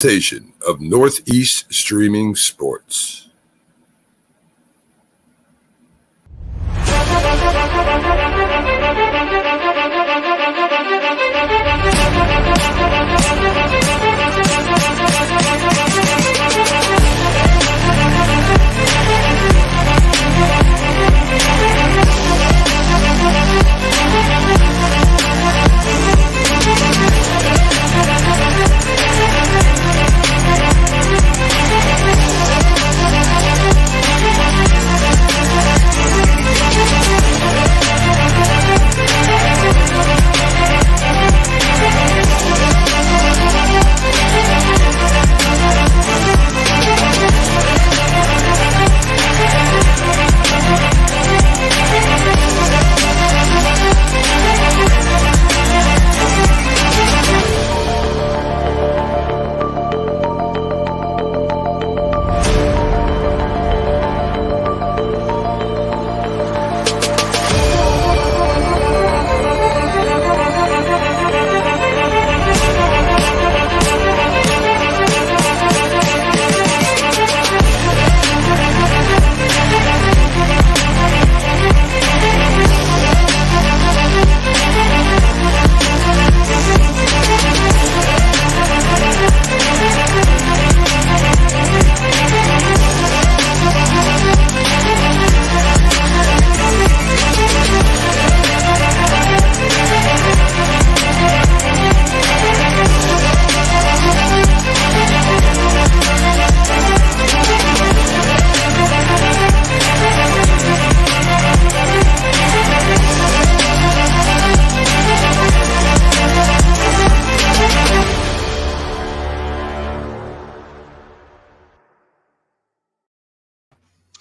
presentation of Northeast Streaming Sports.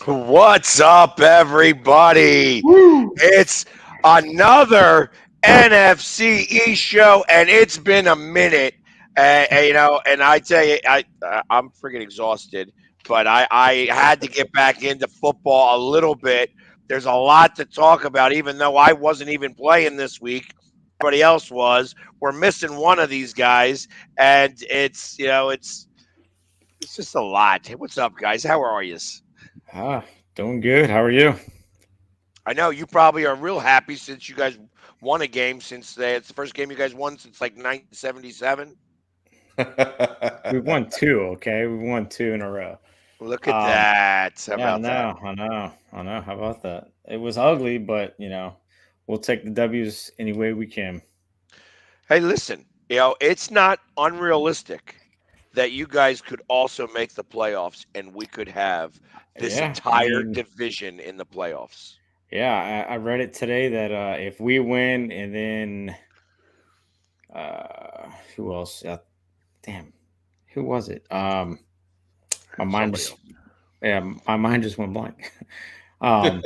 What's up, everybody? Woo! It's another NFC East show, and it's been a minute. And I tell you, I'm freaking exhausted, but I had to get back into football a little bit. There's a lot to talk about, even though I wasn't even playing this week. Everybody else was. We're missing one of these guys, and it's just a lot. Hey, what's up, guys? How are you? Doing good. How are you? I know you probably are real happy since you guys won a game since it's the first game you guys won since like 1977. We've won two, okay? We've won two in a row. Look at that. How about I know. How about that? It was ugly, but, we'll take the W's any way we can. Hey, listen, it's not unrealistic that you guys could also make the playoffs and we could have this entire division in the playoffs. Yeah, I read it today that if we win and then who else? Who was it? My mind just went blank. I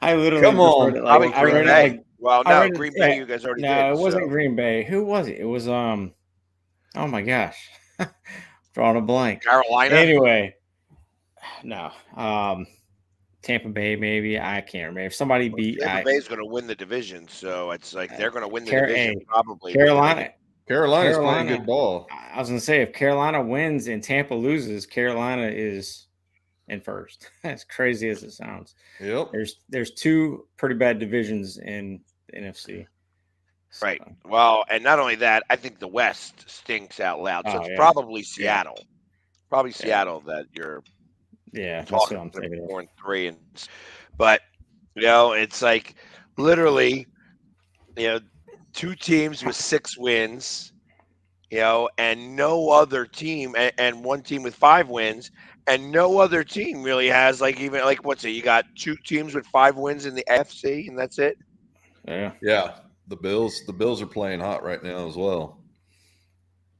literally come on. I read it like Green Bay. You guys already did. No, it wasn't Green Bay. Who was it? It was oh my gosh, drawing a blank. Carolina. Anyway, no. Tampa Bay, maybe. I can't remember. If somebody beat Tampa Bay is going to win the division, so it's like they're going to win the division probably. Carolina's playing good ball. I was going to say, if Carolina wins and Tampa loses, Carolina is in first. As crazy as it sounds. Yep. There's two pretty bad divisions in the NFC. So. Right. Well, and not only that, I think the West stinks out loud. So it's probably Seattle. Yeah. Probably Seattle that you're. Yeah, that's what I'm thinking. 4-3, but it's like literally, two teams with 6 wins, and no other team, and one team with 5 wins, and no other team really has what's it? You got 2 teams with 5 wins in the NFC, and that's it. Yeah. The Bills are playing hot right now as well.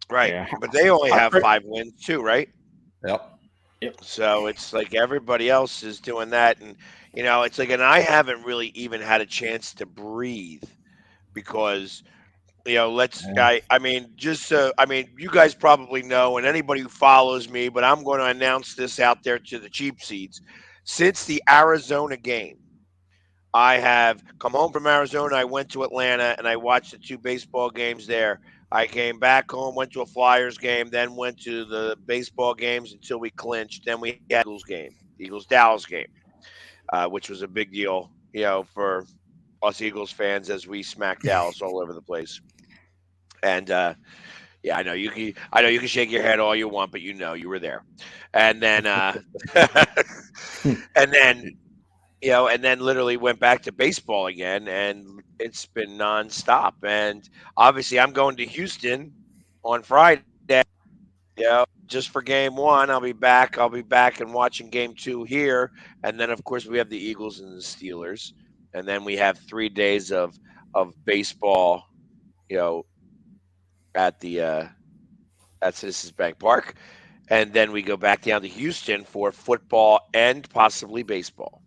Right, but they only have 5 wins too, right? Yep. So it's like everybody else is doing that, and it's like, and I haven't really even had a chance to breathe because you guys probably know, and anybody who follows me, but I'm going to announce this out there to the cheap seats. Since the Arizona game, I have come home from Arizona. I went to Atlanta and I watched the 2 baseball games there. I came back home, went to a Flyers game, then went to the baseball games until we clinched. Then we had Eagles game, Eagles Dallas game, which was a big deal, for us Eagles fans as we smacked Dallas all over the place. And yeah, I know you can shake your head all you want, but you were there. And then and then and then literally went back to baseball again, and it's been nonstop. And obviously, I'm going to Houston on Friday. Just for game one. I'll be back. I'll be back and watching game two here, and then of course we have the Eagles and the Steelers, and then we have 3 days of baseball. You know, at the at Citizens Bank Park, and then we go back down to Houston for football and possibly baseball.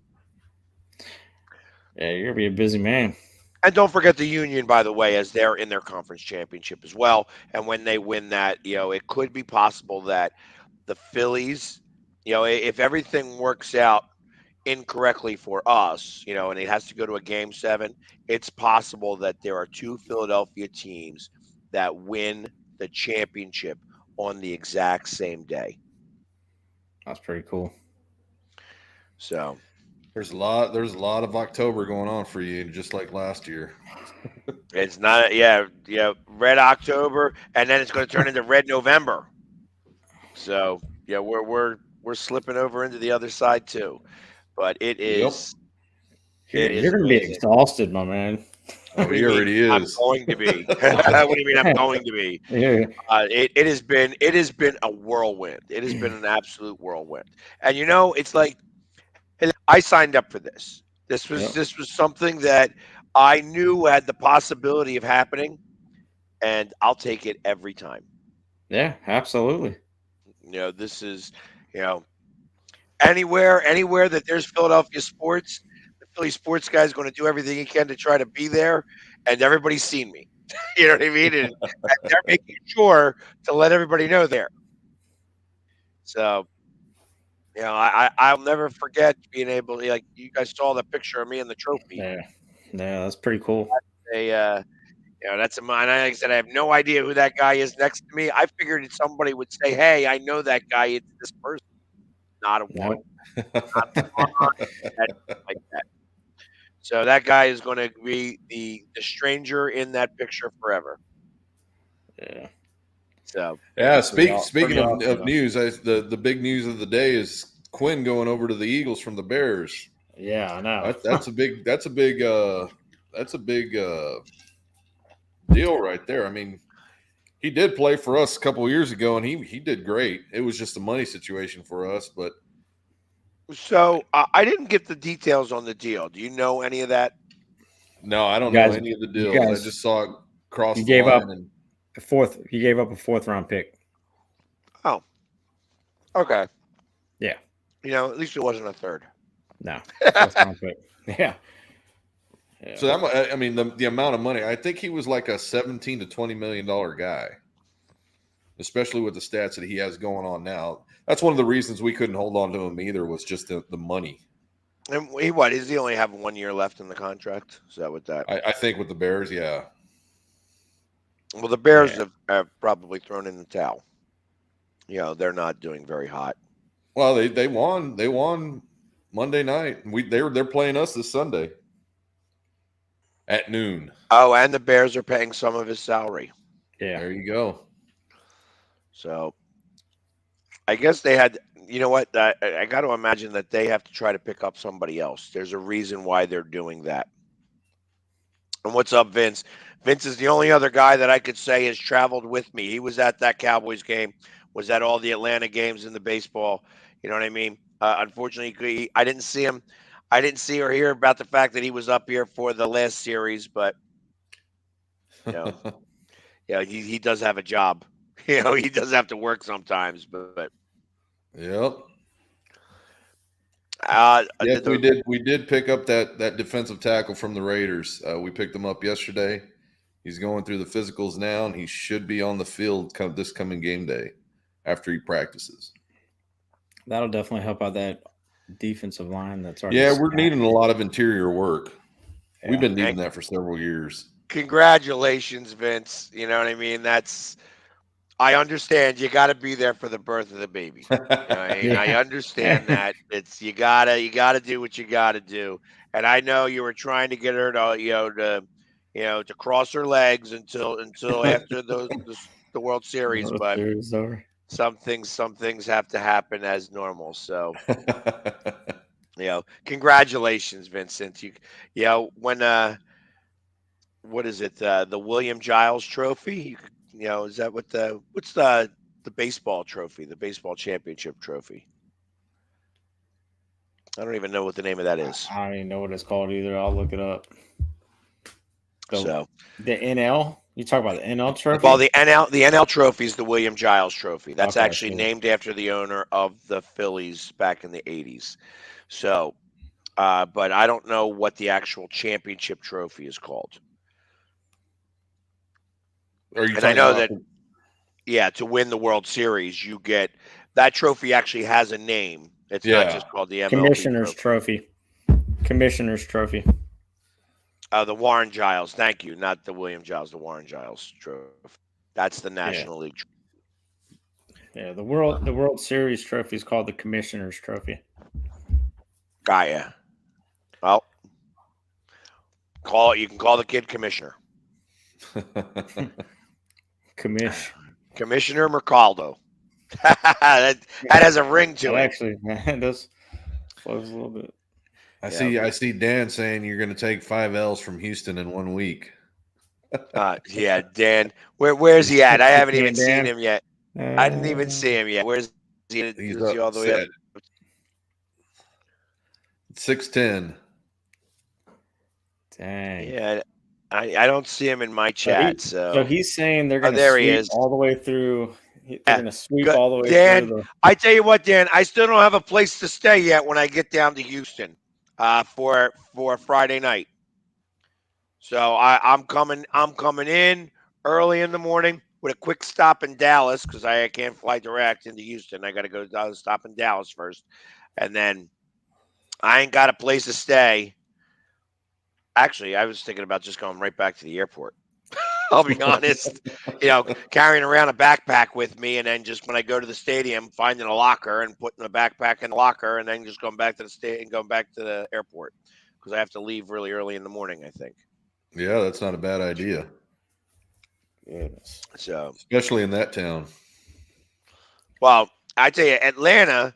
Yeah, you're gonna be a busy man. And don't forget the Union, by the way, as they're in their conference championship as well. And when they win that, it could be possible that the Phillies, if everything works out incorrectly for us, and it has to go to a game seven, it's possible that there are two Philadelphia teams that win the championship on the exact same day. That's pretty cool. So There's a lot of October going on for you, just like last year. it's not, red October, and then it's going to turn into red November. So yeah, we're slipping over into the other side too, but it is. You're gonna be exhausted, my man. Oh, he already is. I'm going to be. What do you mean I'm going to be? Yeah. It has been a whirlwind. It has been an absolute whirlwind. And it's like I signed up for this. This was something that I knew had the possibility of happening, and I'll take it every time. Yeah, absolutely. This is, anywhere that there's Philadelphia sports, the Philly sports guy is going to do everything he can to try to be there, and everybody's seen me. You know what I mean? And they're making sure to let everybody know there. So, I'll never forget being able to, like, you guys saw the picture of me and the trophy. Yeah, that's pretty cool. That's a mine. Like I said, I have no idea who that guy is next to me. I figured somebody would say, "Hey, I know that guy. It's this person." Not a one. Not one like that. So that guy is going to be the stranger in that picture forever. Yeah. So yeah. Speaking awesome. of news, the big news of the day is Quinn going over to the Eagles from the Bears. Yeah, I know. That's a big deal right there. I mean, he did play for us a couple of years ago, and he did great. It was just a money situation for us, but. So I didn't get the details on the deal. Do you know any of that? No, I don't know any of the deals. I just saw it cross the line. He gave up a fourth-round pick. Oh, okay. Yeah. At least it wasn't a third. No, fourth-round pick. Yeah. So I mean, the amount of money. I think he was like a $17 to $20 million guy, especially with the stats that he has going on now. That's one of the reasons we couldn't hold on to him either, was just the money. And does he only have 1 year left in the contract? Is that what that? I think with the Bears, yeah. Well, the Bears have probably thrown in the towel. They're not doing very hot. Well, they won. They won Monday night. They're playing us this Sunday at noon. Oh, and the Bears are paying some of his salary. Yeah. There you go. So I guess they had, you know what? I got to imagine that they have to try to pick up somebody else. There's a reason why they're doing that. And what's up, Vince? Vince is the only other guy that I could say has traveled with me. He was at that Cowboys game, was at all the Atlanta games in the baseball. You know what I mean? Unfortunately, I didn't see him. I didn't see or hear about the fact that he was up here for the last series, but he does have a job. He does have to work sometimes, but yep. Yes, we did pick up that defensive tackle from the Raiders. We picked him up yesterday. He's going through the physicals now, and he should be on the field this coming game day after he practices. That'll definitely help out that defensive line. That's already we're needing a lot of interior work. Yeah. We've been needing that for several years. Congratulations, Vince. You know what I mean? I understand you got to be there for the birth of the baby. You know what I mean? I Yeah. understand that it's you gotta do what you gotta do. And I know you were trying to get her to to cross her legs until after the World Series, World but Series over. some things have to happen as normal. So congratulations, Vincent. When what is it? The William Giles Trophy. Is that what's the baseball trophy? The baseball championship trophy. I don't even know what the name of that is. I don't even know what it's called either. I'll look it up. So, The NL? You talk about the NL trophy? well, the NL trophy is the William Giles Trophy. That's Okay, actually so named after the owner of the Phillies back in the '80s. So, but I don't know what the actual championship trophy is called. Are you And I talking know about? that to win the World Series, you get that trophy actually has a name. It's not Yeah. just called the MLB Commissioner's trophy. Commissioner's Trophy. The Warren Giles. Thank you. Not the William Giles, the Warren Giles trophy. That's the Yeah. National League. Yeah, the World Series trophy is called the Commissioner's Trophy. Got ya. Well, you can call the kid Commissioner. Commish. Commissioner Mercaldo. that has a ring to That it. actually that does flows a little bit. I see Dan saying you're going to take 5 L's from Houston in 1 week. Yeah, Dan. Where's he at? I haven't even Dan. seen him yet. I didn't even see him yet. Where's he? He's Is he all the way up? upset. 6'10". Dang. Yeah, I don't see him in my So, chat. so he's saying they're going to there he sweep is. all the way through. They're Yeah. going to sweep Good. all the way Dan, through. I tell you what, Dan, I still don't have a place to stay yet when I get down to Houston for Friday night. So I'm coming in early in the morning with a quick stop in Dallas because I can't fly direct into Houston. I got to go stop in Dallas first, and then I ain't got a place to stay. Actually, I was thinking about just going right back to the airport. I'll be honest, carrying around a backpack with me, and then just when I go to the stadium, finding a locker and putting the backpack in the locker, and then just going back to the state and going back to the airport because I have to leave really early in the morning, I think. Yeah, that's not a bad idea. Goodness. So, especially in that town. Well, I tell you, Atlanta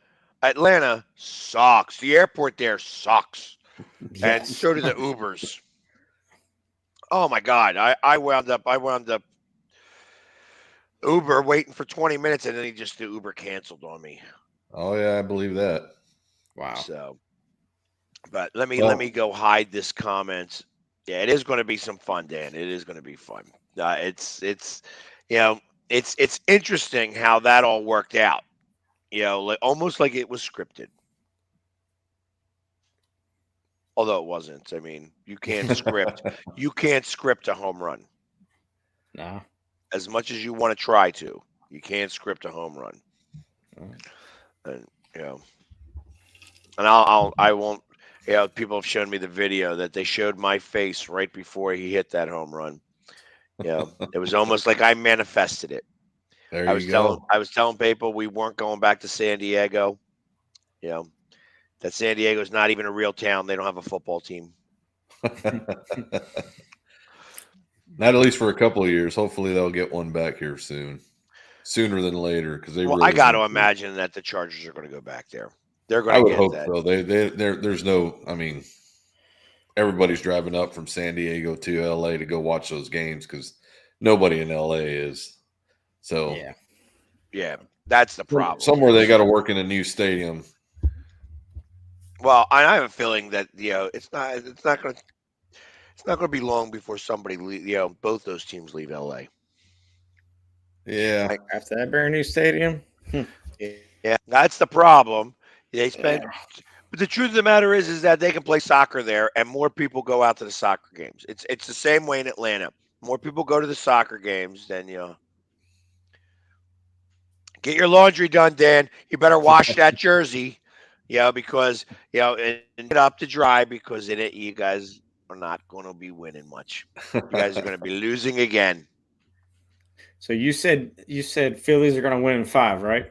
sucks. The airport there sucks, and Yes. so do the Ubers. Oh my God, I wound up Uber waiting for 20 minutes, and then the Uber canceled on me. Oh yeah, I believe that. Wow. So, but let me go hide this comment. Yeah, it is going to be some fun, Dan. It is going to be fun. It's interesting how that all worked out. Almost like it was scripted. Although it wasn't. I mean, you can't script a home run. No. As much as you want to try to. You can't script a home run. And and I won't people have shown me the video that they showed my face right before he hit that home run. It was almost like I manifested it. I was telling people we weren't going back to San Diego. That San Diego is not even a real town. They don't have a football team. Not at least for a couple of years. Hopefully they'll get one back here sooner than later. Because I got to imagine that the Chargers are going to go back there. They're going to. I would hope so. There's no. I mean, everybody's driving up from San Diego to LA to go watch those games because nobody in LA is. So yeah, that's the problem. Somewhere they got to work in a new stadium. Well, I have a feeling that it's not going to be long before somebody both those teams leave LA. Yeah. After that brand new stadium. Yeah, that's the problem. They spend, but the truth of the matter is that they can play soccer there, and more people go out to the soccer games. It's the same way in Atlanta. More people go to the soccer games than Get your laundry done, Dan. You better wash that jersey, because and get up to dry because in it you guys are not going to be winning much. You guys are going to be losing again. So you said Phillies are going to win in 5, right?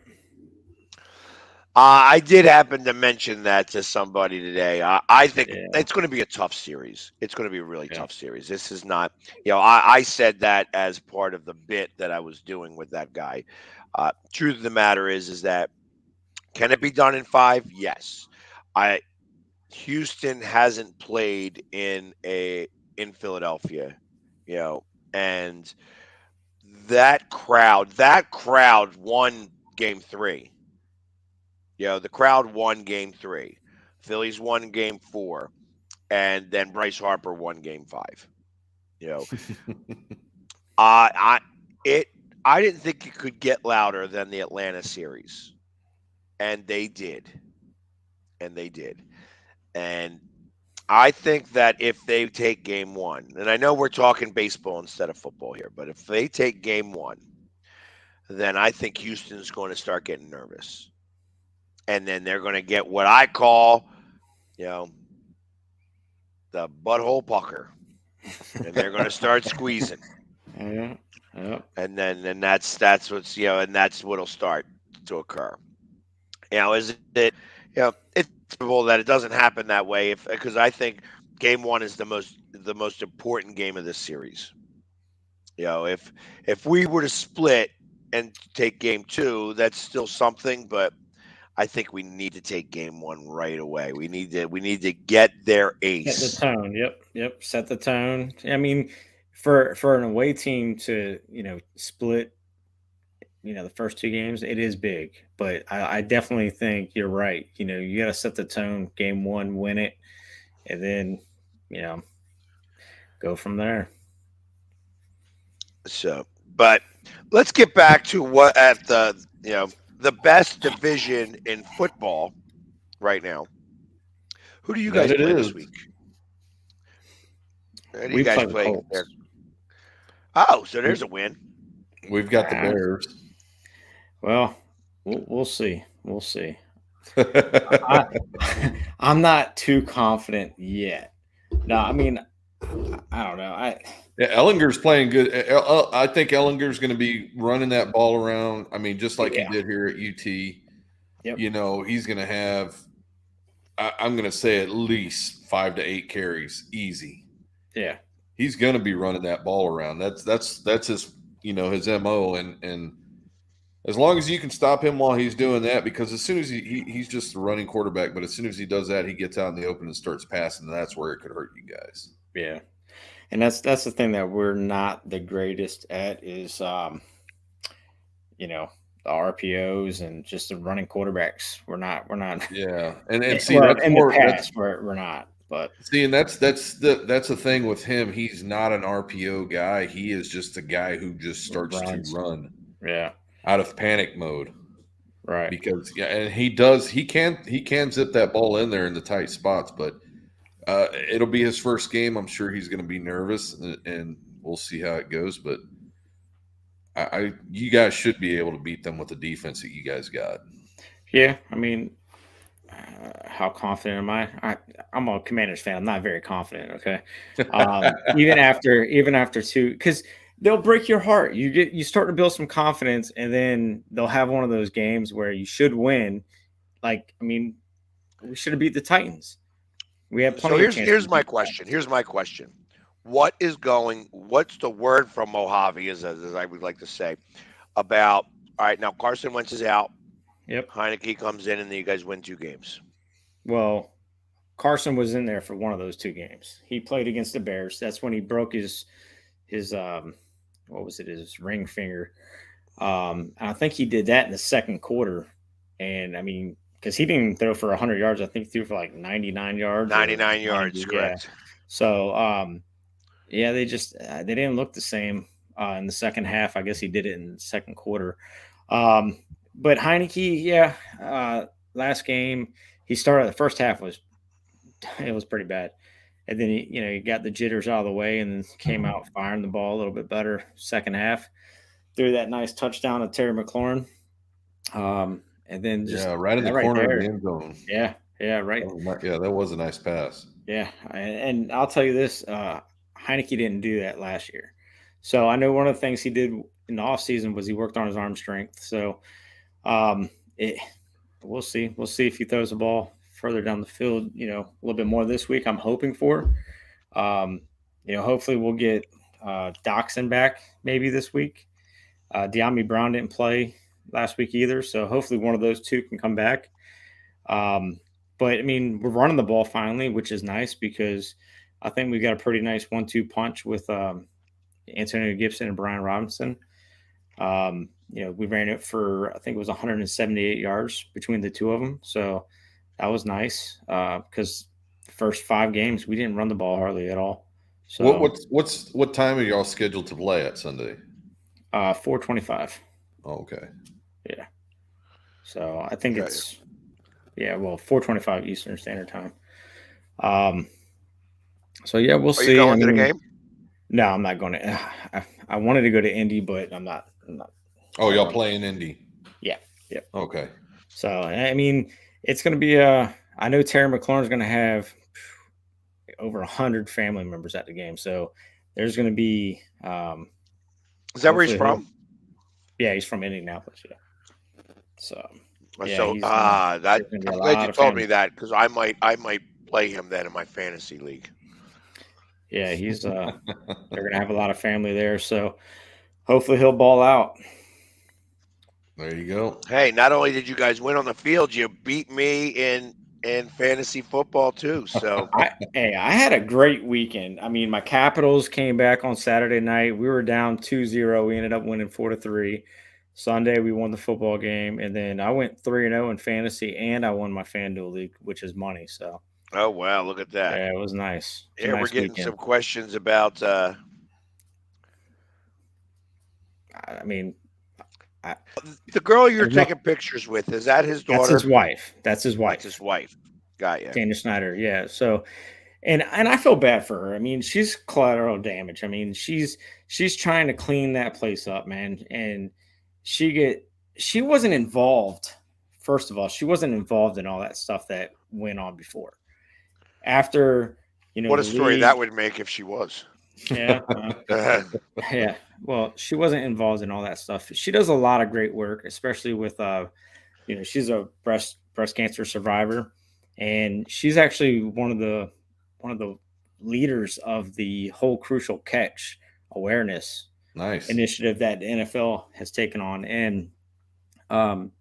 I did happen to mention that to somebody today. I think Yeah. it's going to be a tough series. It's going to be a really Yeah. tough series. This is not, I said that as part of the bit that I was doing with that guy. Truth of the matter is that can it be done in 5? Yes. Houston hasn't played in Philadelphia, and that crowd won game 3. The crowd won game 3. Phillies won game 4, and then Bryce Harper won game 5. I it I didn't think it could get louder than the Atlanta series, and they did, and I think that if they take game 1, and I know we're talking baseball instead of football here, but if they take game 1, then I think Houston's going to start getting nervous, and then they're going to get what I call, the butthole pucker, and they're going to start squeezing, Yeah. and that's what's and that's what'll start to occur. Is it it's possible that it doesn't happen that way because I think game 1 is the most important game of this series. If we were to split and take game 2, that's still something, but I think we need to take game 1 right away. We need to get their ace. Set the tone. Yep. Set the tone. I mean, for an away team to split, the first 2 games, it is big. But I definitely think you're right. You got to set the tone. Game 1, win it, and then go from there. So, but let's get back to what at the best division in football right now. Who do you guys play this week? Who do you guys play there? Oh, so there's a win. We've got the Bears. Well, we'll see. We'll see. I'm not too confident yet. No, I mean, I don't know. Ellinger's playing good. I think Ellinger's going to be running that ball around. I mean, just like he did here at UT. Yep. He's going to have, I'm going to say at least 5 to 8 carries, easy. Yeah. He's going to be running that ball around. That's his, his MO. And as long as you can stop him while he's doing that, because as soon as he's just a running quarterback, but as soon as he does that, he gets out in the open and starts passing, and that's where it could hurt you guys. Yeah. And that's the thing that we're not the greatest at is, the RPOs and just the running quarterbacks. We're not. Yeah, and see, well, that's in more. The past, we're not. But see, and that's the thing with him. He's not an RPO guy. He is just a guy who just starts to run. Yeah. Out of panic mode. Right. Because and he can zip that ball in there in the tight spots, but. It'll be his first game. I'm sure he's going to be nervous, and we'll see how it goes. But you guys should be able to beat them with the defense that you guys got. Yeah, I mean, how confident am I? I'm a Commanders fan. I'm not very confident. Okay, even after 2, because they'll break your heart. You start to build some confidence, and then they'll have one of those games where you should win. Like, I mean, we should have beat the Titans. We have plenty of chances. Here's my question. What's the word from Mojave, as I would like to say, about, all right, now Carson Wentz is out. Yep. Heineke comes in, and then you guys win 2 games. Well, Carson was in there for one of those 2 games. He played against the Bears. That's when he broke his what was it, his ring finger. And I think he did that in the second quarter. And, I mean, because he didn't throw for 100 yards. I think he threw for like 99 yards. 99 yards, correct. Yeah. So, they didn't look the same in the second half. I guess he did it in the second quarter. But Heineke, last game, he started the first half was pretty bad. And then, he got the jitters out of the way and then came out firing the ball a little bit better second half. Threw that nice touchdown to Terry McLaurin. And then just right in the corner of the end zone. Yeah. Yeah, right. That was a nice pass. Yeah, and I'll tell you this: Heineke didn't do that last year. So I know one of the things he did in the offseason was he worked on his arm strength. So um, it, we'll see. We'll see if he throws the ball further down the field. A little bit more this week. I'm hoping for. Um, hopefully we'll get Doxson back maybe this week. De'Ami Brown didn't play last week either, so hopefully one of those two can come back. But I mean, we're running the ball finally, which is nice because I think we got a pretty nice 1-2 punch with Antonio Gibson and Brian Robinson. We ran it for, I think it was 178 yards between the two of them. So that was nice because the first 5 games we didn't run the ball hardly at all. So what time are y'all scheduled to play at Sunday? 4:25. Oh, okay. Yeah. So I think it's 4:25 Eastern Standard Time. So yeah, we'll see. Are you going to the game? No, I'm not going to. I wanted to go to Indy, but I'm not. Oh, y'all playing Indy? Yeah. Yep. Okay. So I mean, it's going to be I know Terry McLaurin's going to have over 100 family members at the game, so there's going to be. Is that where he's from? Yeah, he's from Indianapolis. Yeah. So. Yeah, I'm glad you told me that because I might play him then in my fantasy league. Yeah, he's they're gonna have a lot of family there, so hopefully he'll ball out. There you go. Hey, not only did you guys win on the field, you beat me in fantasy football too. So I had a great weekend. I mean, my Capitals came back on Saturday night. We were down 2-0. We ended up winning 4-3. Sunday we won the football game, and then I went 3-0 in fantasy, and I won my FanDuel league, which is money. So, oh wow, look at that! Yeah, it was nice. We're getting some questions about. I mean, the girl you're taking pictures with, is that his daughter? That's his wife. That's his wife. Got you. Tanya Snyder. Yeah. So, and I feel bad for her. I mean, she's collateral damage. I mean, she's trying to clean that place up, man, and. She wasn't involved. First of all, she wasn't involved in all that stuff that went on before. After, what a story that would make if she was. Yeah. Yeah. Well, she wasn't involved in all that stuff. She does a lot of great work, especially with, she's a breast cancer survivor, and she's actually one of the leaders of the whole Crucial Catch awareness. Nice initiative that the NFL has taken on. And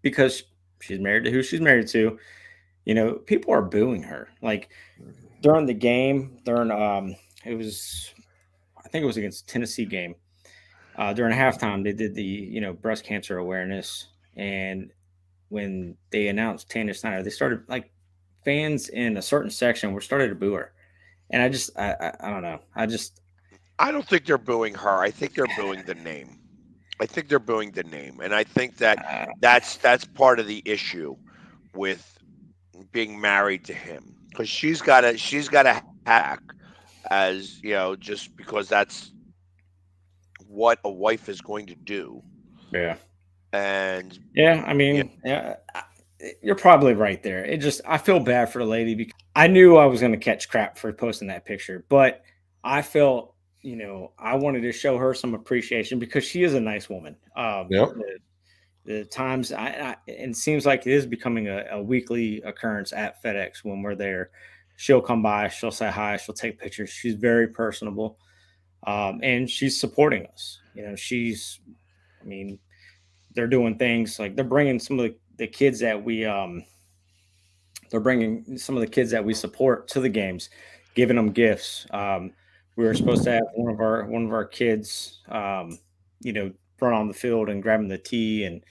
because she's married to who she's married to, people are booing her. Like during the game, I think it was against Tennessee game. During halftime, they did the, breast cancer awareness. And when they announced Tanya Snyder, they started fans in a certain section started to boo her. And I don't know. I don't think they're booing her. I think they're booing the name. And I think that that's part of the issue with being married to him, because she's got to hack as just because that's what a wife is going to do. Yeah. And yeah, I mean, you're probably right there. I feel bad for the lady because I knew I was going to catch crap for posting that picture, but I felt. I wanted to show her some appreciation because she is a nice woman. The times it seems like it is becoming a weekly occurrence at FedEx when we're there. She'll come by, she'll say hi, she'll take pictures. She's very personable, and she's supporting us. They're doing things like they're bringing some of the kids that we support to the games, giving them gifts. We were supposed to have one of our kids, run on the field and grabbing the tee and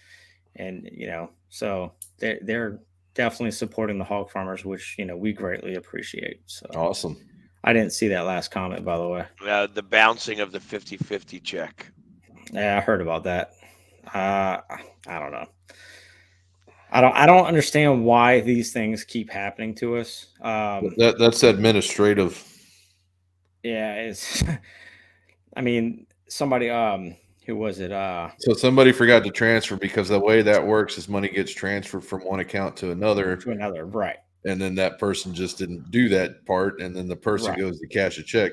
so they're definitely supporting the hog farmers, which we greatly appreciate. So awesome. I didn't see that last comment, by the way. The bouncing of the 50-50 check. Yeah, I heard about that. I don't know. I don't understand why these things keep happening to us. That's administrative. Yeah, it's. I mean, somebody. Who was it? So somebody forgot to transfer, because the way that works is money gets transferred from one account to another. Right. and then that person just didn't do that part, and then the person Right. goes to cash a check.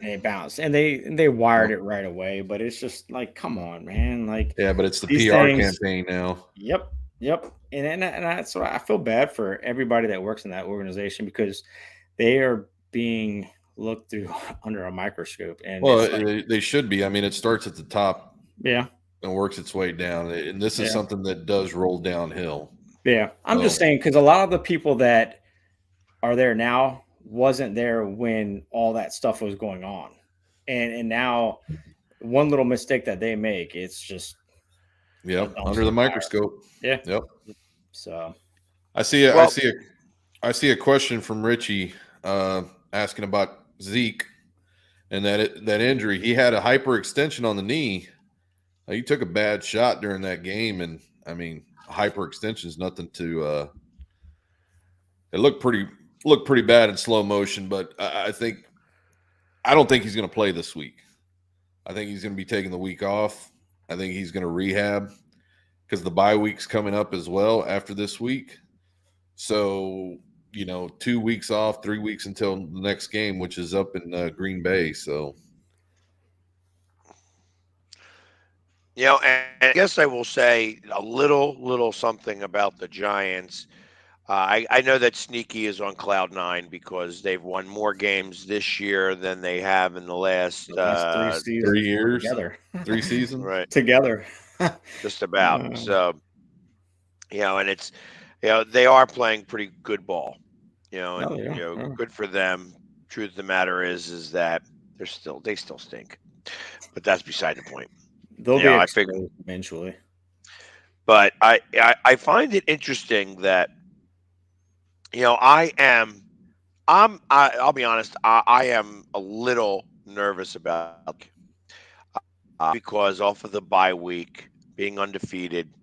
They bounced, and they wired it right away. But it's just like, come on, man! Like, Yeah, but it's the these PR things. campaign now. Yep, and that's why I feel bad for everybody that works in that organization, because they are being looked through under a microscope, and Well, it's like, they should be. I mean, it starts at the top yeah, and works its way down, and this is yeah, something that does roll downhill. yeah. I'm just So, saying, because a lot of the people that are there now wasn't there when all that stuff was going on, and now one little mistake that they make, it's just a yep, under the dumpster fire. microscope. Yeah. Yep. So I see. Well, I see a question from Richie asking about Zeke and that injury. He had a hyperextension on the knee. He took a bad shot during that game, and I mean, hyperextension is nothing to. It looked pretty bad in slow motion, but I don't think he's going to play this week. I think he's going to be taking the week off. I think he's going to rehab because the bye week's coming up as well after this week. So, 2 weeks off, 3 weeks until the next game, which is up in Green Bay. So, and I guess I will say a little something about the Giants. I know that Sneaky is on cloud nine because they've won more games this year than they have in the last the last 3 seasons 3 years, together. 3 seasons. right, Together. just about. Uh, So and it's they are playing pretty good ball. oh, And yeah. Oh. good for them. Truth of the matter is that they still stink, but that's beside the point. They'll be I figure, exposed eventually. but I find it interesting that I'll be honest, I am a little nervous about because off of the bye week, being undefeated,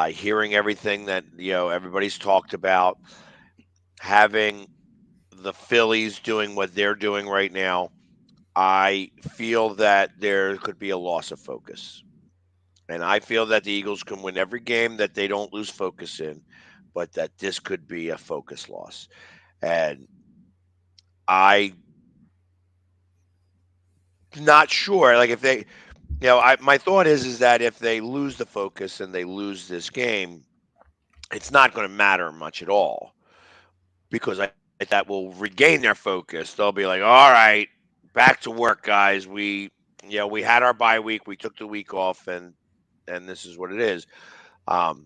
hearing everything that everybody's talked about, having the Phillies doing what they're doing right now, I feel that there could be a loss of focus. And I feel that the Eagles can win every game that they don't lose focus in, but that this could be a focus loss. And I not sure. Like if they, my thought is that if they lose the focus and they lose this game, it's not going to matter much at all because that will regain their focus. They'll be like, all right, back to work, guys. We had our bye week. We took the week off, and this is what it is. That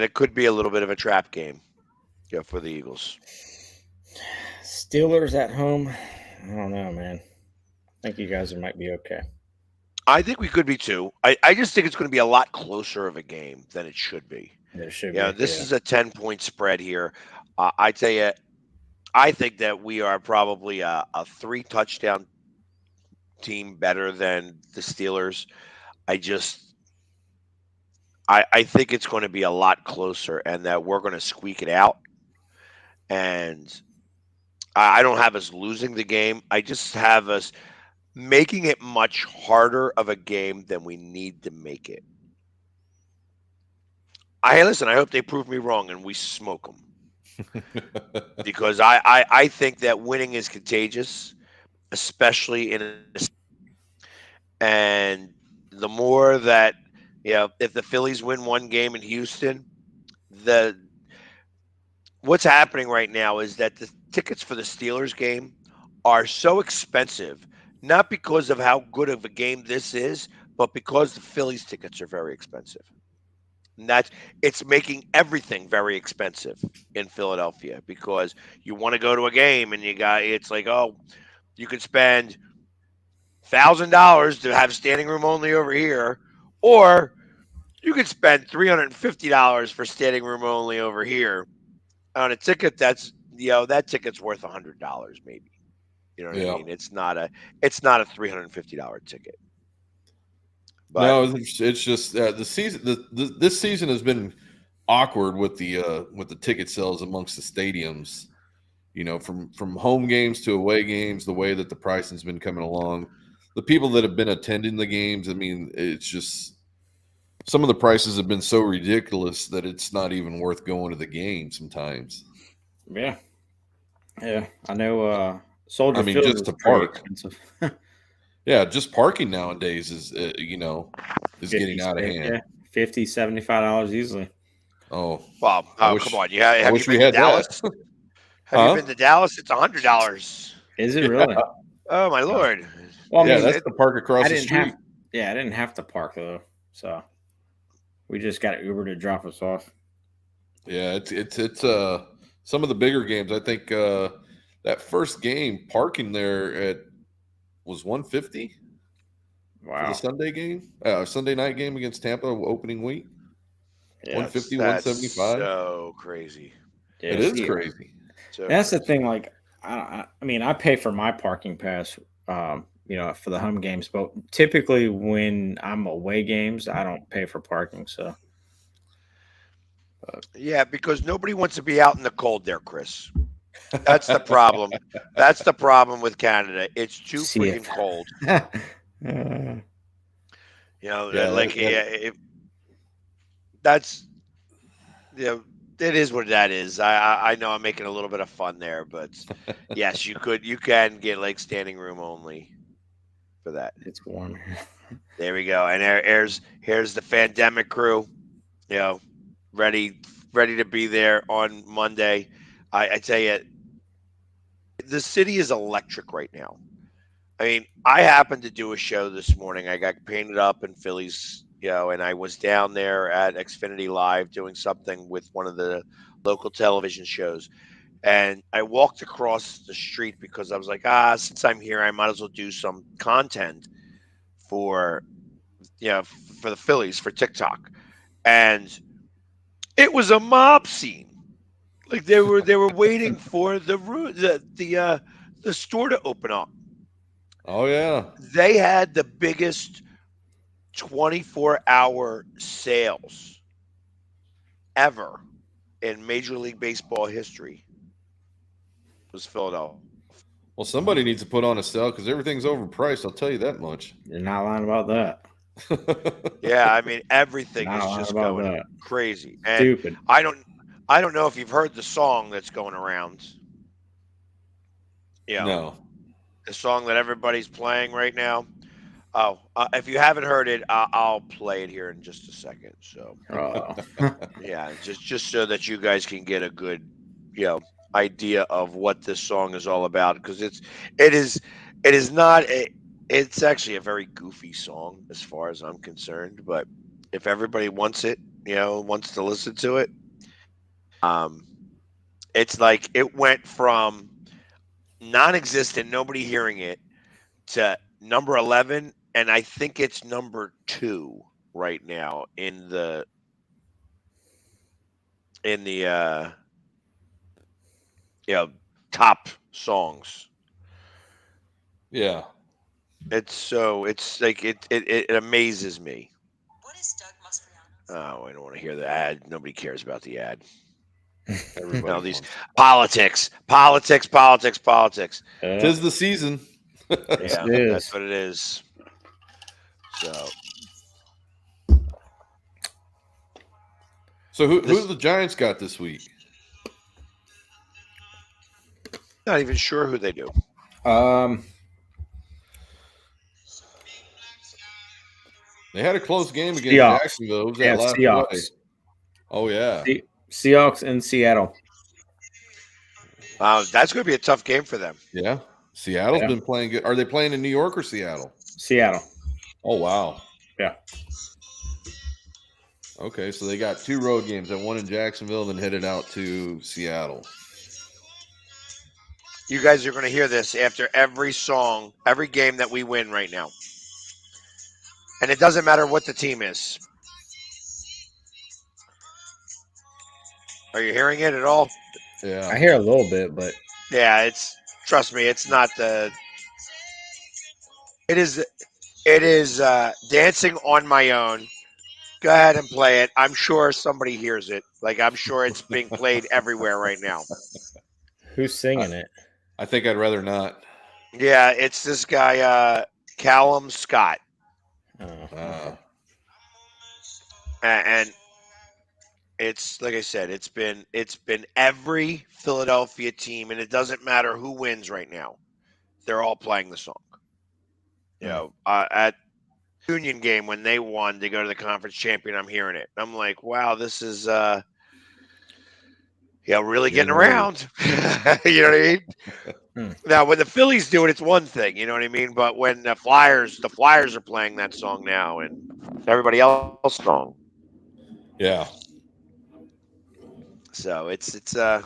it could be a little bit of a trap game, for the Eagles. Steelers at home. I don't know, man. I think you guys might be okay. I think we could be too. I just think it's going to be a lot closer of a game than it should be. It should Yeah, be. this is a 10-point spread here. I tell you, I think that we are probably a 3-touchdown team better than the Steelers. I think it's going to be a lot closer and that we're going to squeak it out. And I don't have us losing the game. I just have us making it much harder of a game than we need to make it. Listen, I hope they prove me wrong and we smoke them. Because I think that winning is contagious, especially and the more that if the Phillies win one game in Houston, what's happening right now is that the tickets for the Steelers game are so expensive, not because of how good of a game this is, but because the Phillies tickets are very expensive. And it's making everything very expensive in Philadelphia because you want to go to a game and it's like, oh, you could spend $1,000 to have standing room only over here, or you could spend $350 for standing room only over here on a ticket that ticket's worth $100 maybe. You know what I mean? It's not a $350 ticket. But no, it's just the season. This season has been awkward with the ticket sales amongst the stadiums. From home games to away games, the way that the pricing's been coming along, the people that have been attending the games. I mean, it's just some of the prices have been so ridiculous that it's not even worth going to the game sometimes. Yeah. Yeah. I know Soldier I mean, Field just is to pretty park. expensive. Yeah, just parking nowadays is is 50, getting out of hand. Yeah, $50, $75 easily. Oh, Well, I come wish on. Yeah, I have you wish we been to had Dallas? that. Have you Huh? been to Dallas? It's $100. Is it Yeah. really? Oh my lord! Well, I Yeah, mean, that's the park across I the didn't street. I didn't have to park though, so we just got Uber to drop us off. Yeah, it's some of the bigger games. I think that first game parking there was 150 for the Wow. Sunday game, Sunday night game against Tampa opening week. Yeah. 150, That's 175. so crazy. Yeah, It is see, crazy. So that's the crazy. thing. Like, I mean, I pay for my parking pass, for the home games, but typically when I'm away games, I don't pay for parking. So, Yeah, because nobody wants to be out in the cold there, Chris. That's the problem. That's the problem with Canada. It's too see it. freaking cold. Uh, Yeah, Like that's it is what that is. I know I'm making a little bit of fun there, but yes, you can get like standing room only for that. it's warm. There we go. And here's the Fandemic crew, ready to be there on Monday. I tell you, the city is electric right now. I mean, I happened to do a show this morning. I got painted up in Phillies, and I was down there at Xfinity Live doing something with one of the local television shows. And I walked across the street because I was like, since I'm here, I might as well do some content for, for the Phillies for TikTok. And it was a mob scene. Like they were waiting for the store to open up. Oh yeah. They had the biggest 24-hour sales ever in Major League Baseball history. It was Philadelphia. Well, somebody needs to put on a sale because everything's overpriced. I'll tell you that much. You're not lying about that. Yeah, I mean everything Not is lying just about going that. crazy. And Stupid. I don't know if you've heard the song that's going around. No. The song that everybody's playing right now. Oh, if you haven't heard it, I'll play it here in just a second. So, Oh. yeah, just so that you guys can get a good, idea of what this song is all about, because it is not it's actually a very goofy song as far as I'm concerned. But if everybody wants it, wants to listen to it, it's like it went from non-existent, nobody hearing it, to number 11, and I think it's number 2 right now in the top songs. Yeah. It's like it amazes me. What is Doug Mastriano's? Oh, I don't want to hear the ad. Nobody cares about the ad. Everybody. These politics. Tis the season. Yeah, It is. that's what it is. So who the Giants got this week? Not even sure who they do. They had a close game against Seahawks. Jacksonville. Who was Yeah, that last Seahawks. play? Oh yeah. Seahawks in Seattle. That's going to be a tough game for them. Yeah. Seattle's Yeah. been playing good. Are they playing in New York or Seattle? Seattle. Oh wow. Yeah. Okay, so they got 2 road games. That one in Jacksonville, then headed out to Seattle. You guys are going to hear this after every song, every game that we win right now. And it doesn't matter what the team is. Are you hearing it at all? Yeah. I hear a little bit, but Yeah, trust me, it's not it is Dancing on My Own. Go ahead and play it. I'm sure somebody hears it. Like, I'm sure it's being played everywhere right now. who's singing it? I think I'd rather not. Yeah, it's this guy, Callum Scott. Oh, okay. And it's like I said, it's been every Philadelphia team, and it doesn't matter who wins right now. They're all playing the song. At Union game when they won to go to the conference champion, I'm hearing it. I'm like, wow, this is really getting around. You know what I mean? Now, when the Phillies do it, it's one thing. You know what I mean? But when the Flyers are playing that song now, and everybody else song. Yeah. So it's a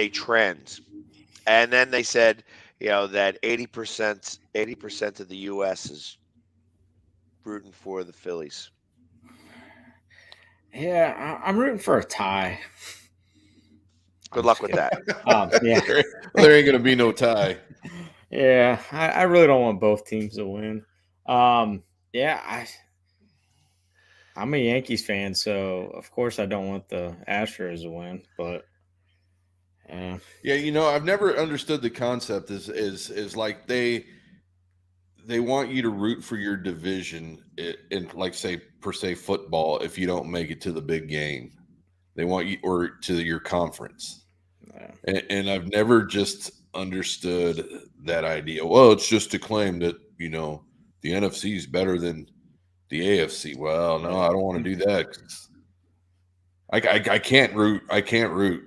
trend. And then they said, that 80% of the U.S. is rooting for the Phillies. Yeah, I'm rooting for a tie. Good luck with that. Yeah. There ain't going to be no tie. Yeah, I really don't want both teams to win. Yeah, I'm a Yankees fan, so of course I don't want the Astros to win, but Yeah, I've never understood the concept is like they want you to root for your division in like say per se football if you don't make it to the big game. They want you or to your conference. yeah. And I've never just understood that idea. Well, it's just to claim that, the NFC is better than the AFC. Well, no, I don't want to do that. I can't root. I can't root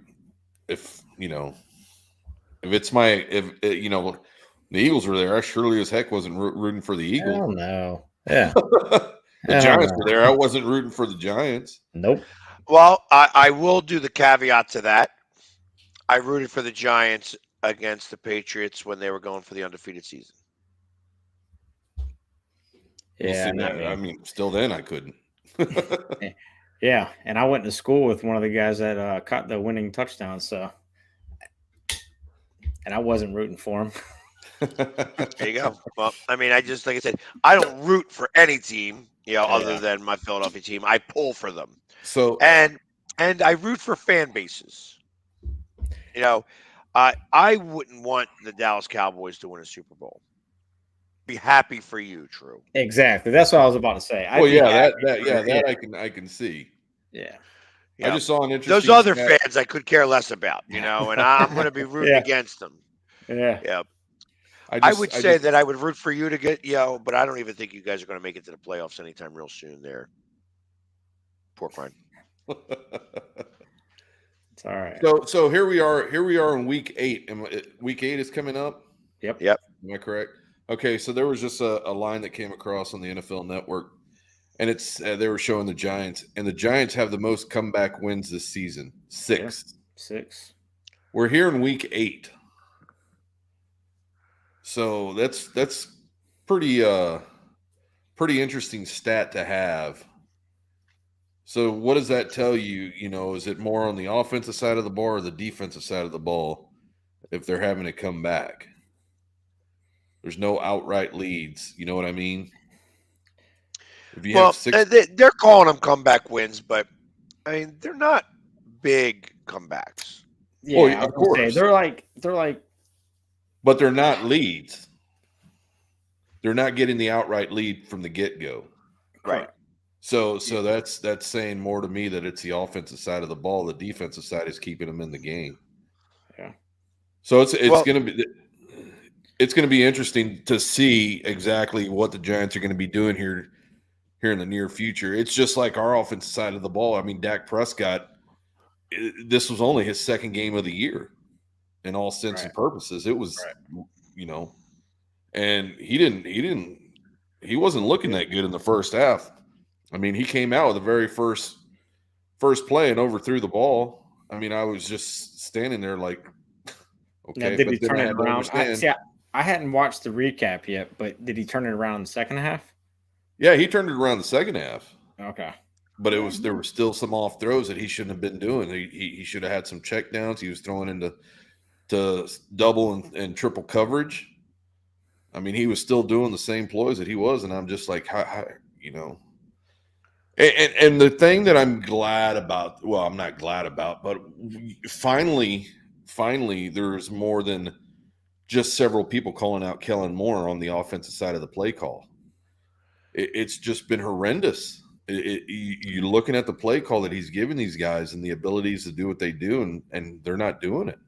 if it's the Eagles were there. I surely as heck wasn't rooting for the Eagles. Hell no. Yeah. The Giants were there. I wasn't rooting for the Giants. Nope. Well, I will do the caveat to that. I rooted for the Giants against the Patriots when they were going for the undefeated season. Yeah, I mean, still then I couldn't. Yeah, and I went to school with one of the guys that caught the winning touchdown, and I wasn't rooting for him. There you go. Well, I mean, like I said, I don't root for any team, other than my Philadelphia team. I pull for them. So and I root for fan bases. I wouldn't want the Dallas Cowboys to win a Super Bowl. Be happy for you, True. Exactly. That's what I was about to say. That I can see. Yeah. I just saw an interesting. Those other fans I could care less about, and I'm going to be rooting against them. Yeah. Yeah. I would say that I would root for you to get, but I don't even think you guys are going to make it to the playoffs anytime real soon. There, pork rind. It's all right. So here we are. Here we are in week 8. Week 8 is coming up. Yep. Am I correct? Okay. So there was just a line that came across on the NFL Network, and it's they were showing the Giants, and the Giants have the most comeback wins this season. 6. Yeah, 6. We're here in week 8. So that's pretty interesting stat to have. So what does that tell you? Is it more on the offensive side of the ball or the defensive side of the ball if they're having to come back? There's no outright leads. You know what I mean? If you have 6, they're calling them comeback wins, but I mean they're not big comebacks. Yeah, of course. Say, they're like. But they're not leads. They're not getting the outright lead from the get-go. Right. So that's saying more to me that it's the offensive side of the ball. The defensive side is keeping them in the game. Yeah. So it's going to be interesting to see exactly what the Giants are going to be doing here in the near future. It's just like our offensive side of the ball. I mean, Dak Prescott, this was only his second game of the year. In all sense and purposes, it was, and he wasn't looking that good in the first half. I mean, he came out with the very first play and overthrew the ball. I mean, I was just standing there like, okay. Now, did he turn it around? I hadn't watched the recap yet, but did he turn it around in the second half? Yeah, he turned it around the second half. Okay. But there were still some off throws that he shouldn't have been doing. He should have had some check downs. He was throwing into double and triple coverage. I mean, he was still doing the same ploys that he was, and I'm just like, how. And the thing that I'm glad about, well, I'm not glad about, but finally, there's more than just several people calling out Kellen Moore on the offensive side of the play call. It's just been horrendous. you're looking at the play call that he's giving these guys and the abilities to do what they do, and they're not doing it.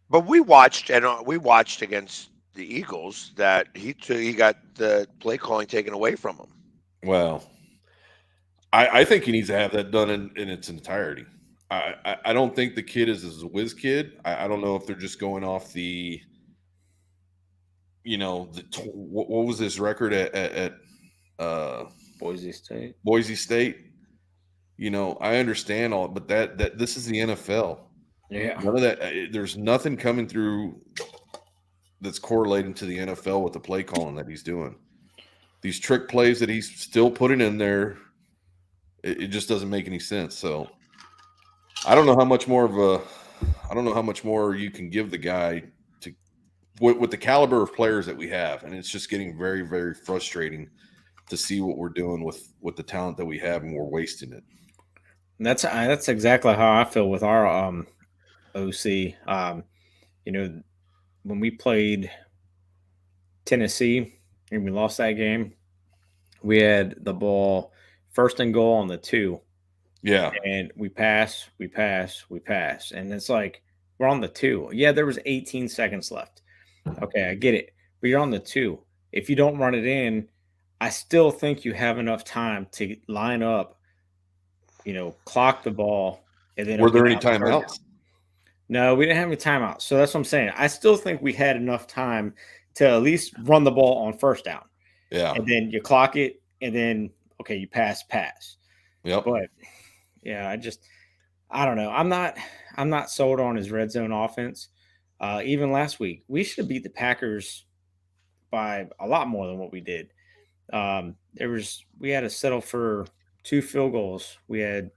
But we watched against the Eagles that he got the play calling taken away from him. Well, I think he needs to have that done in its entirety. I don't think the kid is a whiz kid. I don't know if they're just going off the, what was his record at Boise State. Boise State. I understand all, but that this is the NFL. Yeah. None of that. There's nothing coming through that's correlating to the NFL with the play calling that he's doing. These trick plays that he's still putting in there, it just doesn't make any sense. So I don't know how much more you can give the guy to with the caliber of players that we have, and it's just getting very, very frustrating to see what we're doing with the talent that we have, and we're wasting it. That's exactly how I feel with our OC. When we played Tennessee and we lost that game, we had the ball first and goal on the 2. Yeah. And we pass. And it's like, we're on the 2. Yeah, there was 18 seconds left. Okay, I get it. But you're on the 2. If you don't run it in, I still think you have enough time to line up, clock the ball. And then were there any timeouts? No, we didn't have any timeouts. So that's what I'm saying. I still think we had enough time to at least run the ball on first down. Yeah. And then you clock it, and then, okay, you pass. Yep. But, yeah, I don't know. I'm not sold on his red zone offense. Even last week, we should have beat the Packers by a lot more than what we did. We had to settle for 2 field goals. We had,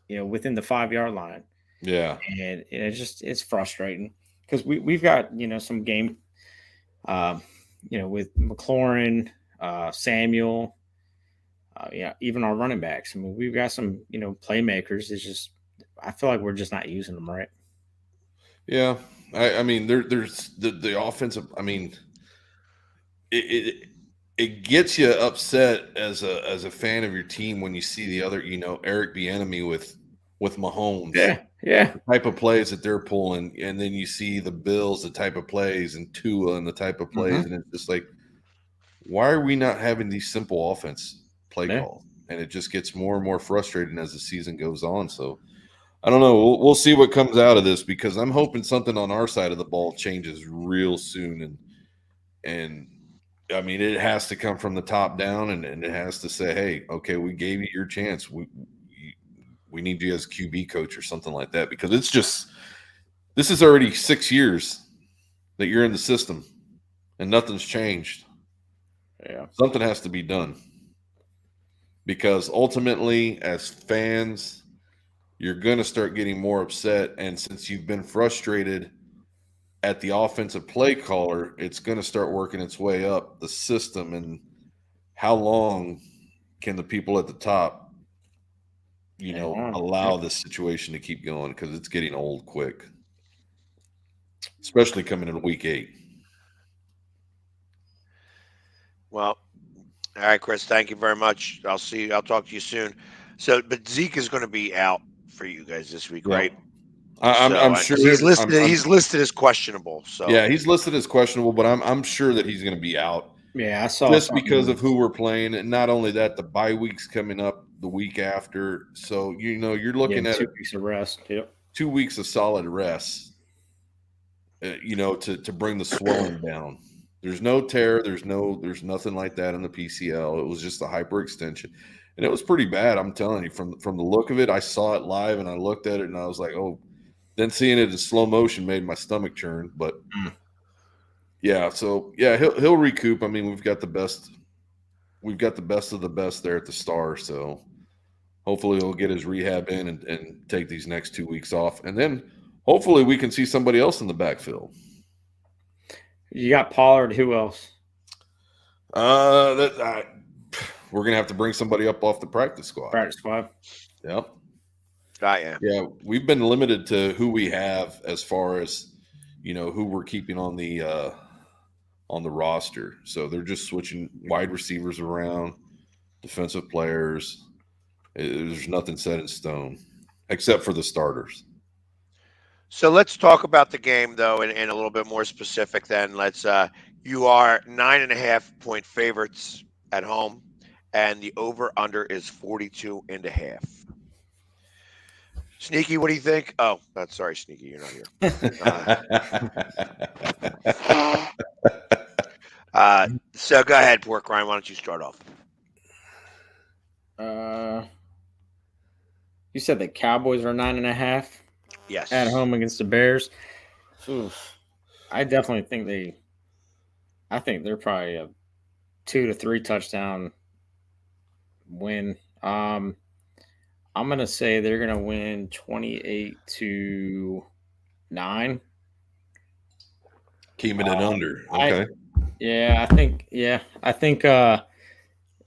within the 5-yard line. Yeah. And it's frustrating because we've got, some game, with McLaurin, Samuel, even our running backs. I mean, we've got some, playmakers. It's just, I feel like we're just not using them right. Yeah. I mean, there's the offensive. I mean, it gets you upset as a fan of your team when you see the other, Eric Bieniemy with Mahomes. Yeah. The type of plays that they're pulling, and then you see the Bills, the type of plays, and Tua and the type of plays, and it's just like, why are we not having these simple offense play calls? And it just gets more and more frustrating as the season goes on. So I don't know. We'll see what comes out of this, because I'm hoping something on our side of the ball changes real soon. And I mean, it has to come from the top down, and it has to say, hey, okay, we gave you your chance. We need you as a QB coach or something like that, because this is already 6 years that you're in the system and nothing's changed. Yeah. Something has to be done, because ultimately, as fans, you're going to start getting more upset. And since you've been frustrated at the offensive play caller, it's going to start working its way up the system. And how long can the people at the top, allow this situation to keep going? Because it's getting old quick, especially coming into week 8. Well, all right, Chris, thank you very much. I'll talk to you soon. So, but Zeke is going to be out for you guys this week, Yeah. right? I'm sure he's listed. He's listed as questionable. So yeah, he's listed as questionable, but I'm sure that he's going to be out. Yeah, I saw just because of who we're playing, and not only that, the bye week's coming up the week after. So you're looking at 2 weeks of rest. Yep. 2 weeks of solid rest. To bring the swelling down. There's no tear. There's nothing like that in the PCL. It was just a hyperextension, and it was pretty bad. I'm telling you, from the look of it, I saw it live and I looked at it and I was like, oh. Then seeing it in slow motion made my stomach churn. But yeah, so yeah, he'll recoup. I mean, we've got the best of the best there at the Star. So hopefully he'll get his rehab in and take these next 2 weeks off, and then hopefully we can see somebody else in the backfield. You got Pollard. Who else? We're gonna have to bring somebody up off the practice squad. Practice squad. Yep. Yeah, we've been limited to who we have as far as who we're keeping on the roster. So they're just switching wide receivers around, defensive players. There's nothing set in stone except for the starters. So let's talk about the game though, in a little bit more specific. Then let's. You are 9.5 point favorites at home, and the over under is 42.5. Sneaky, what do you think? Oh, that's sorry, Sneaky, you're not here. So go ahead, Pork Ryan. Why don't you start off? You said the Cowboys are 9.5 Yes. at home against the Bears. Oof. I definitely think I think they're probably a 2 to 3 touchdown win. I'm gonna say they're gonna win 28-9. Keeping it under. Okay. I think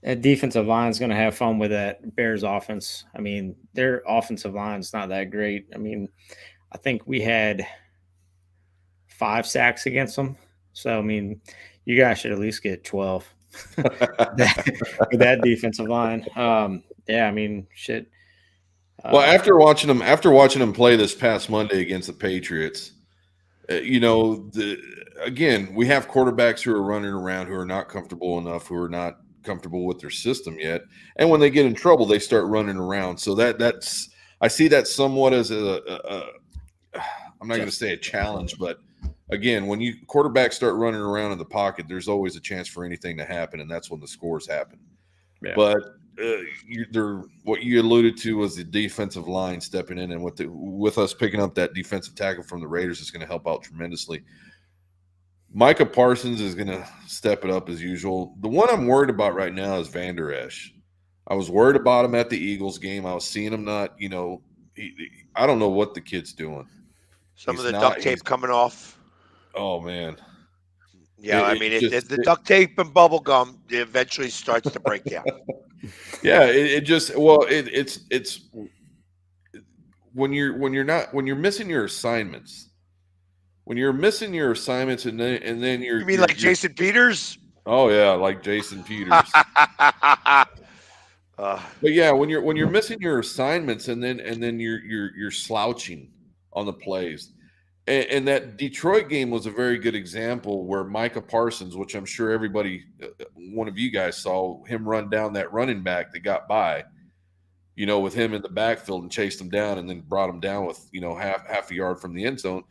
that defensive line is going to have fun with that Bears offense. I mean, their offensive line is not that great. I mean, I think we had 5 sacks against them. So, I mean, you guys should at least get 12 with that defensive line. I mean, shit. Well, after watching them play this past Monday against the Patriots, we have quarterbacks who are running around who are not comfortable enough, who are not comfortable with their system yet, and when they get in trouble, they start running around. So that's I see that somewhat as I'm not going to say a challenge, but again, when quarterbacks start running around in the pocket, there's always a chance for anything to happen, and that's when the scores happen. Yeah. But what you alluded to was the defensive line stepping in, and with us picking up that defensive tackle from the Raiders is going to help out tremendously. Micah Parsons is going to step it up as usual. The one I'm worried about right now is Van Der Esch. I was worried about him at the Eagles game. I was seeing him not, I don't know what the kid's doing. Some of the duct tape coming off. Oh, man. Yeah, the duct tape and bubble gum eventually starts to break down. Yeah, it's when you're missing your assignments. When you're missing your assignments and then you're You mean like Jason Peters? Oh yeah, like Jason Peters. But yeah, when you're missing your assignments and then you're slouching on the plays. And that Detroit game was a very good example where Micah Parsons, which I'm sure everybody, one of you guys saw him run down that running back that got by, with him in the backfield and chased him down and then brought him down with, half a yard from the end zone.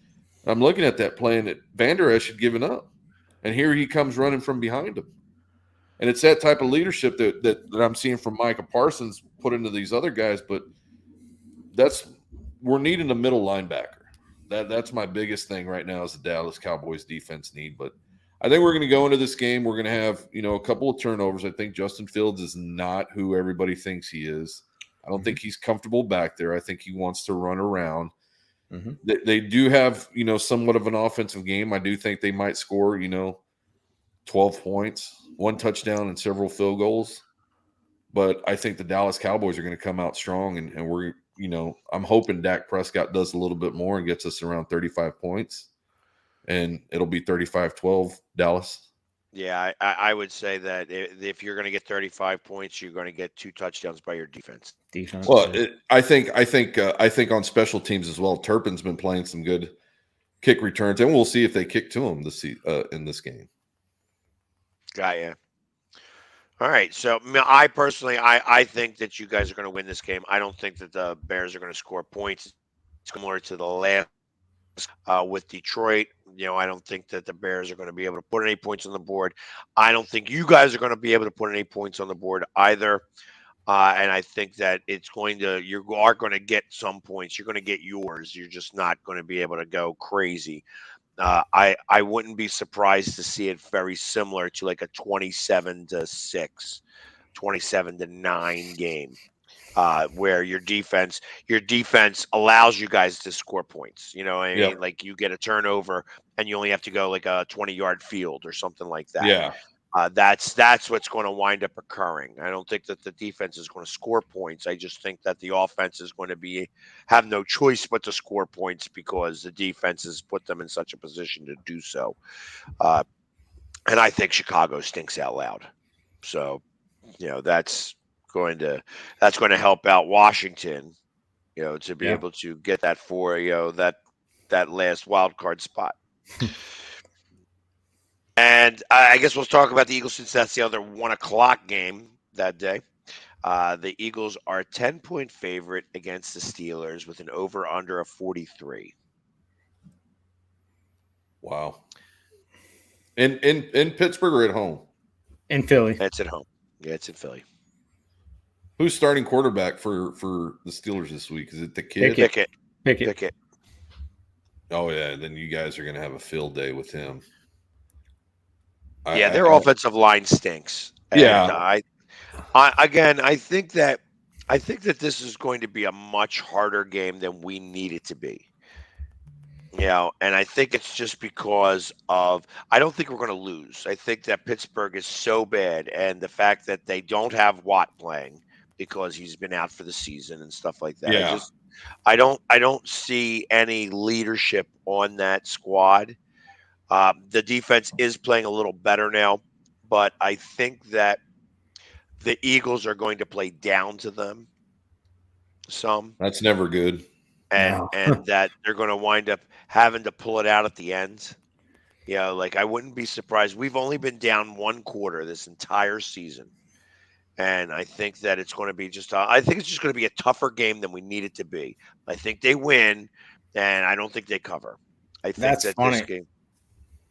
I'm looking at that play and Van Der Esch had given up. And here he comes running from behind him. And it's that type of leadership that I'm seeing from Micah Parsons put into these other guys. But we're needing a middle linebacker. That's my biggest thing right now is the Dallas Cowboys defense need. But I think we're going to go into this game. We're going to have, a couple of turnovers. I think Justin Fields is not who everybody thinks he is. I don't think he's comfortable back there. I think he wants to run around. Mm-hmm. They do have, somewhat of an offensive game. I do think they might score, 12 points, 1 touchdown, and several field goals. But I think the Dallas Cowboys are going to come out strong, and we're, I'm hoping Dak Prescott does a little bit more and gets us around 35 points, and it'll be 35-12 Dallas. Yeah, I would say that if you're going to get 35 points, you're going to get 2 touchdowns by your defense. Well, I think on special teams as well. Turpin's been playing some good kick returns, and we'll see if they kick to him in this game. Got you. All right. So I personally, I think that you guys are going to win this game. I don't think that the Bears are going to score points. It's similar to the last with Detroit. I don't think that the Bears are going to be able to put any points on the board. I don't think you guys are going to be able to put any points on the board either. And I think that you are going to get some points. You're going to get yours. You're just not going to be able to go crazy. I wouldn't be surprised to see it very similar to like a 27-6, 27-9 game. Where your defense allows you guys to score points. You know what I mean? Like you get a turnover and you only have to go like a 20-yard field or something like that. Yeah. That's what's going to wind up occurring. I don't think that the defense is going to score points. I just think that the offense is going to have no choice but to score points because the defense has put them in such a position to do so. And I think Chicago stinks out loud. So, that's going to help out Washington, to be Yeah. able to get that for that last wild card spot. And I guess we'll talk about the Eagles since that's the other 1:00 game that day. The Eagles are 10-point favorite against the Steelers with an over/under of 43. Wow. In Pittsburgh or at home? In Philly. It's at home. Yeah, it's in Philly. Who's starting quarterback for the Steelers this week? Is it the kid? Pickett. Oh yeah, then you guys are going to have a field day with him. Yeah, their offensive line stinks. Yeah. And I think that this is going to be a much harder game than we need it to be. And I think it's just because I don't think we're going to lose. I think that Pittsburgh is so bad, and the fact that they don't have Watt playing because he's been out for the season and stuff like that. Yeah. I don't see any leadership on that squad. The defense is playing a little better now, but I think that the Eagles are going to play down to them some, That's never good. and No. and that they're going to wind up having to pull it out at the end. Like I wouldn't be surprised. We've only been down one quarter this entire season, and I think that it's going to be I think it's just going to be a tougher game than we need it to be. I think they win, and I don't think they cover. I think That's that funny. this game.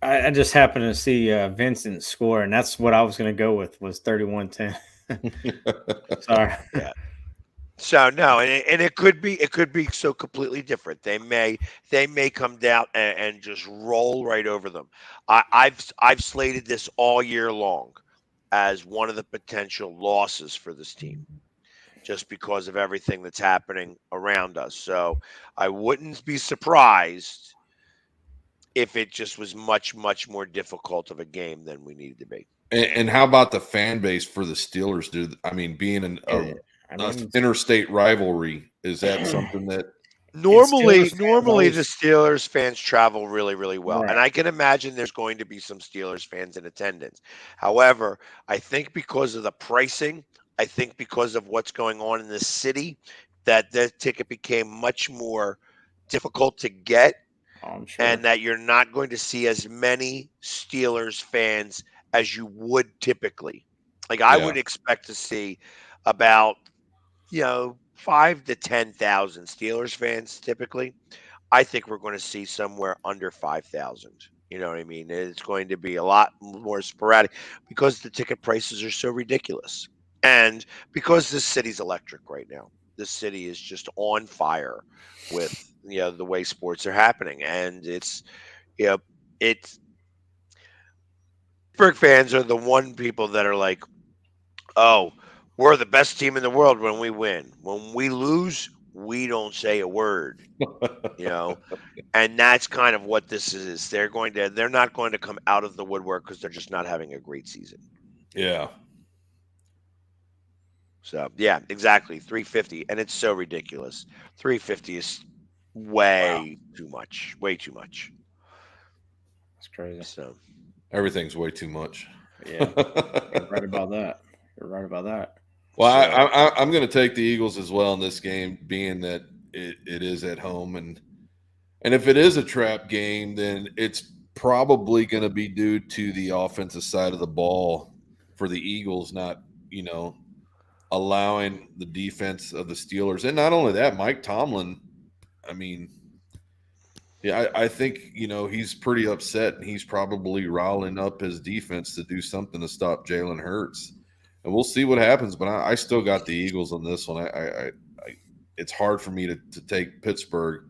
I just happened to see Vincent score, and that's what I was going to go with was 31-10. Sorry. Yeah. So no, and it could be so completely different. They may come down and just roll right over them. I've slated this all year long as one of the potential losses for this team, just because of everything that's happening around us. So I wouldn't be surprised if it just was much more difficult of a game than we needed to be. And how about the fan base for the Steelers? Being an interstate rivalry, is that something that normally the always, Steelers fans travel really, really well, right. and I can imagine there's going to be some Steelers fans in attendance. However, I think because of the pricing, I think because of what's going on in the city, that the ticket became much more difficult to get, I'm sure. and that you're not going to see as many Steelers fans as you would typically. Like I would expect to see about 5 to 10,000 Steelers fans typically. I think we're going to see somewhere under 5,000. You know what I mean? It's going to be a lot more sporadic because the ticket prices are so ridiculous, and because this city's electric right now. This city is just on fire with the way sports are happening, and it's Pittsburgh fans are the one people that are like, oh, we're the best team in the world when we win. When we lose, we don't say a word, and that's kind of what this is. They're not going to come out of the woodwork because they're just not having a great season. Yeah. So yeah, exactly. 350, and it's so ridiculous. 350 is way too much. Way too much. That's crazy. So everything's way too much. Yeah, you're right about that. Well, I'm going to take the Eagles as well in this game, being that it is at home, and if it is a trap game, then it's probably going to be due to the offensive side of the ball for the Eagles not, allowing the defense of the Steelers. And not only that, Mike Tomlin, I think, he's pretty upset, and he's probably riling up his defense to do something to stop Jalen Hurts. And we'll see what happens, but I still got the Eagles on this one. It's hard for me to take Pittsburgh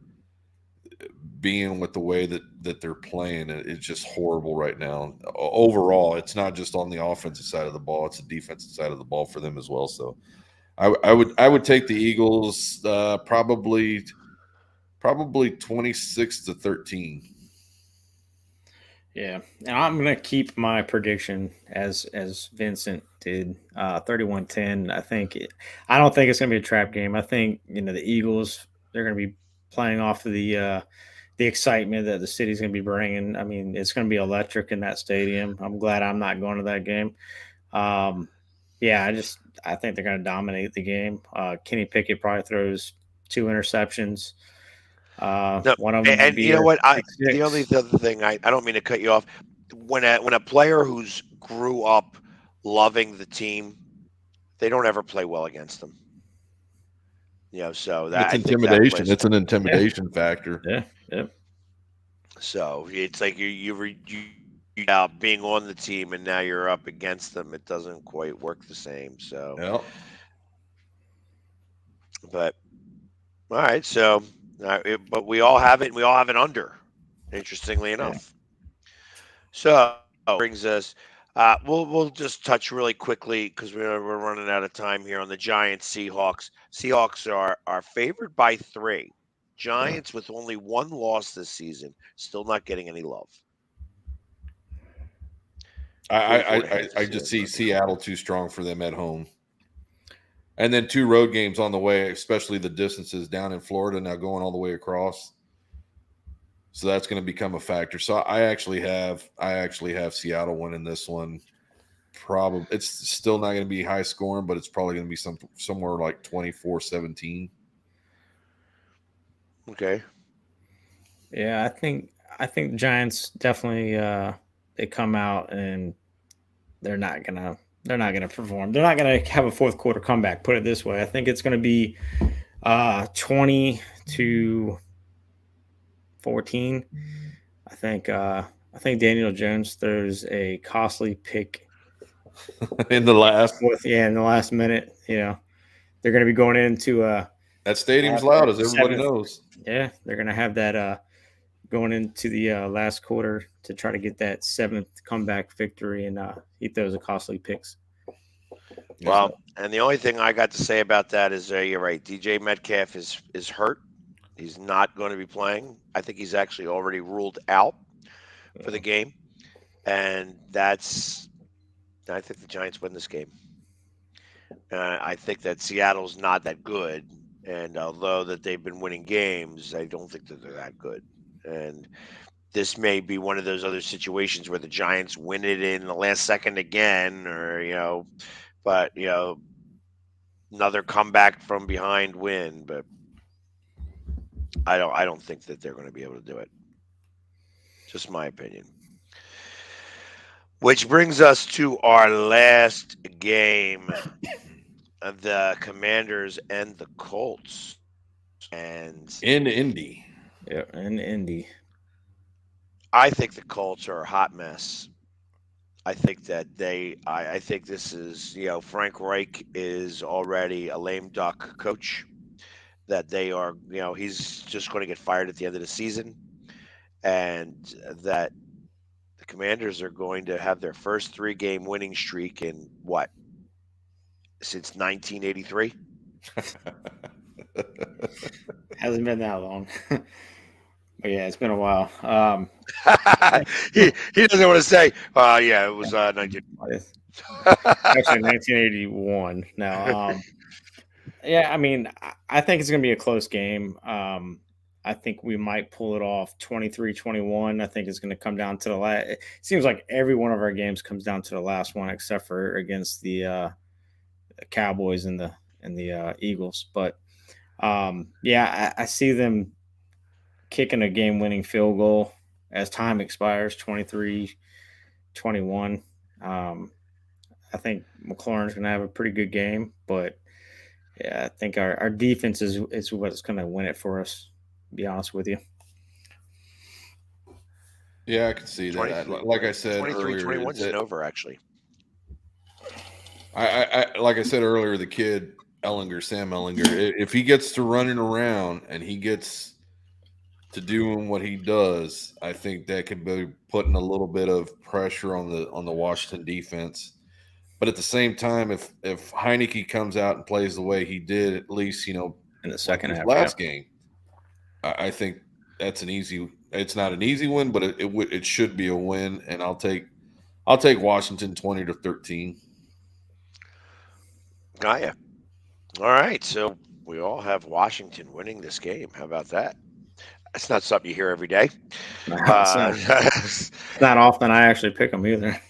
being with the way that they're playing. It's just horrible right now. Overall, it's not just on the offensive side of the ball; it's the defensive side of the ball for them as well. So, I would take the Eagles probably 26-13. Yeah, and I'm gonna keep my prediction as Vincent did, 31-10. I don't think it's gonna be a trap game. I think the Eagles, they're gonna be playing off of the excitement that the city's gonna be bringing. It's gonna be electric in that stadium. I'm glad I'm not going to that game. Yeah, I think they're going to dominate the game. Kenny Pickett probably throws 2 interceptions. No, One of them will and be you know what? The six. only other thing I don't mean to cut you off. When a player who's grew up loving the team, they don't ever play well against them. So that It's I think that intimidation. plays. It's an intimidation factor. Yeah. So it's like you being on the team and now you're up against them. It doesn't quite work the same. So, Yeah. but all right. So, but we all have it. We all have it under. Interestingly enough. So brings us. We'll just touch really quickly because we're running out of time here on the Giants Seahawks. Seahawks are favored by 3. Giants with only 1 loss this season, still not getting any love. I just see Seattle too strong for them at home. And then 2 road games on the way, especially the distances down in Florida now going all the way across. So that's going to become a factor. So I actually have Seattle winning this one. Probably it's still not going to be high scoring, but it's probably going to be somewhere like 24-17. Okay. Yeah, I think the Giants definitely they come out and they're not gonna perform. They're not gonna have a fourth quarter comeback. Put it this way, I think it's gonna be 20-14. I think Daniel Jones throws a costly pick in the last minute. They're gonna be going into that stadium's loud, as everybody knows. Yeah, they're gonna have that going into the last quarter to try to get that 7th comeback victory, and he throws a costly picks. Well, and the only thing I got to say about that is you're right. DJ Metcalf is hurt. He's not going to be playing. I think he's actually already ruled out for the game, and I think the Giants win this game. I think that Seattle's not that good, and although that they've been winning games, I don't think that they're that good. And this may be one of those other situations where the Giants win it in the last second again, or but another comeback from behind win. But I don't think that they're going to be able to do it. Just my opinion. Which brings us to our last game of the Commanders and the Colts, and in Indy. Yeah, in Indy. I think the Colts are a hot mess. I think that I think this is, Frank Reich is already a lame duck coach. That they are, he's just going to get fired at the end of the season, and that the Commanders are going to have their first 3-game winning streak in since 1983. Hasn't been that long. But yeah, it's been a while. he doesn't want to say, yeah, it was 19. Actually, 1981. Now, yeah, I mean, I think it's going to be a close game. I think we might pull it off 23-21. I think it's going to come down to the last. It seems like every one of our games comes down to the last one, except for against the Cowboys and the Eagles. But yeah, I see them kicking a game-winning field goal as time expires, 23-21. I think McLaurin's going to have a pretty good game, but yeah, I think our defense is what's going to win it for us, to be honest with you. Yeah, I can see that. Like I said earlier, 23-21 is over, actually. I like I said earlier, the kid Sam Ellinger, if he gets to running around and he gets to doing what he does, I think that could be putting a little bit of pressure on the Washington defense. But at the same time, if Heineke comes out and plays the way he did, at least in the second half, last game, I think that's an easy. It's not an easy win, but it should be a win, and I'll take Washington 20-13. Got ya. All right, so we all have Washington winning this game. How about that? That's not something you hear every day. It's not often I actually pick them either.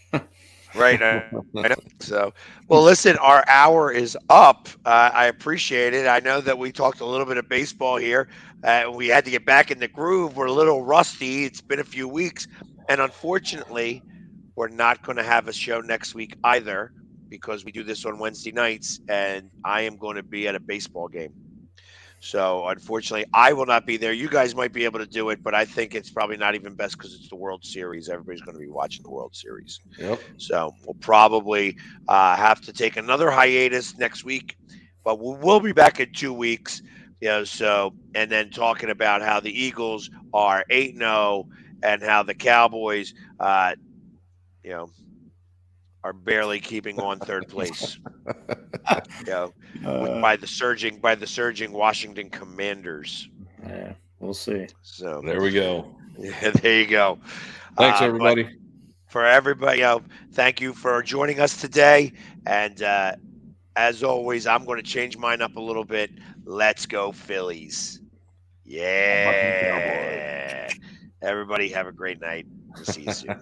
Right. I know. So, well, listen, our hour is up. I appreciate it. I know that we talked a little bit of baseball here. We had to get back in the groove. We're a little rusty. It's been a few weeks. And unfortunately, we're not going to have a show next week either because we do this on Wednesday nights. And I am going to be at a baseball game. So unfortunately, I will not be there. You guys might be able to do it, but I think it's probably not even best because it's the World Series. Everybody's going to be watching the World Series. Yep. So we'll probably have to take another hiatus next week, but we'll be back in 2 weeks. So and then talking about how the Eagles are 8-0 and how the Cowboys, you know, are barely keeping on third place. By the surging Washington Commanders. Yeah, we'll see. So There we go. yeah, there you go. Thanks, everybody. For everybody, thank you for joining us today. And as always, I'm going to change mine up a little bit. Let's go, Phillies. Yeah. Everybody have a great night. We'll see you soon.